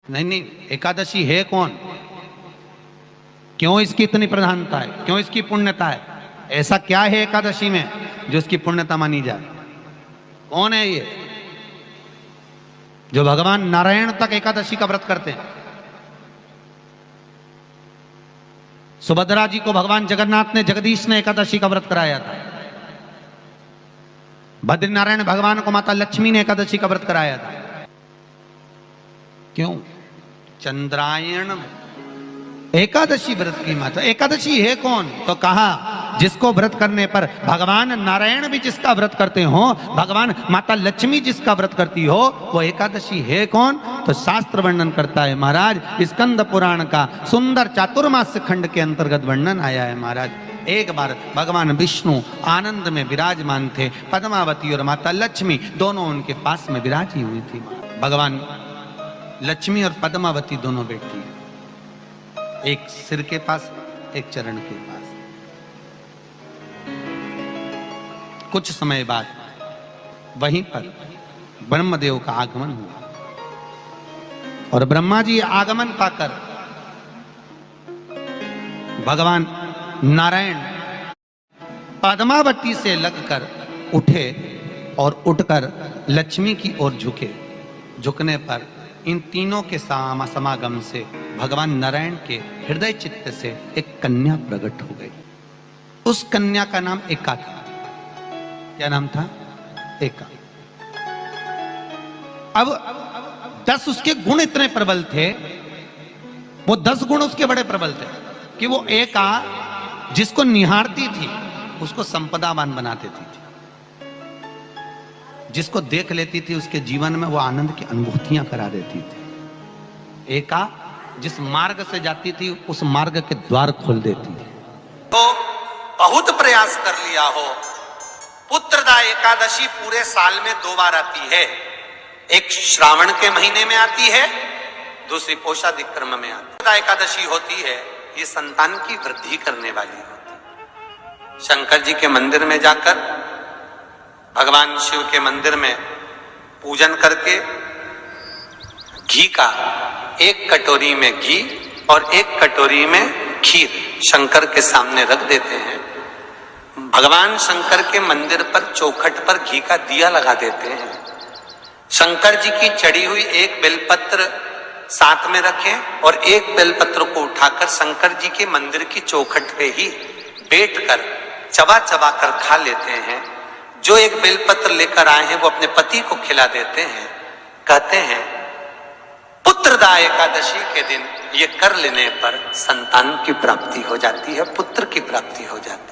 नहीं नहीं, एकादशी है कौन, क्यों इसकी इतनी प्रधानता है, क्यों इसकी पुण्यता है, ऐसा क्या है एकादशी में जो इसकी पुण्यता मानी जाए? कौन है ये जो भगवान नारायण तक एकादशी का व्रत करते हैं? सुभद्रा जी को भगवान जगन्नाथ ने, जगदीश ने एकादशी का व्रत कराया था। बद्रीनारायण भगवान को माता लक्ष्मी ने एकादशी का व्रत कराया था। क्यों? चंद्रायण एकादशी व्रत की माता। एकादशी है कौन? तो कहा जिसको व्रत करने पर भगवान नारायण भी जिसका व्रत करते हो, भगवान माता लक्ष्मी जिसका व्रत करती हो, वो एकादशी है कौन? तो शास्त्र वर्णन करता है महाराज, स्कंद पुराण का सुंदर चातुर्मास्य खंड के अंतर्गत वर्णन आया है महाराज। एक बार भगवान विष्णु आनंद में विराजमान थे, पद्मावती और माता लक्ष्मी दोनों उनके पास में विराजी हुई थी। भगवान लक्ष्मी और पद्मावती दोनों बैठी, एक सिर के पास, एक चरण के पास। कुछ समय बाद वहीं पर ब्रह्मदेव का आगमन हुआ और ब्रह्मा जी आगमन पाकर भगवान नारायण पद्मावती से लगकर उठे और उठकर लक्ष्मी की ओर झुके। झुकने पर इन तीनों के समागम से भगवान नारायण के हृदय चित्त से एक कन्या प्रकट हो गई। उस कन्या का नाम एका था। क्या नाम था? एका। अब 10 उसके गुण इतने प्रबल थे, वो 10 गुण उसके बड़े प्रबल थे कि वो एका जिसको निहारती थी उसको संपदावान बना देती थी। जिसको देख लेती थी उसके जीवन में वो आनंद की अनुभूतियां करा देती थी। एका जिस मार्ग से जाती थी उस मार्ग के द्वार खोल देती थी। तो बहुत प्रयास कर लिया हो, पुत्रदा एकादशी पूरे साल में 2 बार आती है। एक श्रावण के महीने में आती है, दूसरी पोषाधिक क्रम में आती है। पुत्रदा एकादशी होती है, ये संतान की वृद्धि करने वाली होती है। शंकर जी के मंदिर में जाकर, भगवान शिव के मंदिर में पूजन करके घी का 1 कटोरी में घी और 1 कटोरी में खीर शंकर के सामने रख देते हैं। भगवान शंकर के मंदिर पर चौखट पर घी का दिया लगा देते हैं। शंकर जी की चढ़ी हुई 1 बेलपत्र साथ में रखें और 1 बेलपत्र को उठाकर शंकर जी के मंदिर की चौखट पे ही बैठकर चबा चबा कर खा लेते हैं। जो 1 बेलपत्र लेकर आए हैं वो अपने पति को खिला देते हैं। कहते हैं पुत्रदा एकादशी के दिन ये कर लेने पर संतान की प्राप्ति हो जाती है, पुत्र की प्राप्ति हो जाती है।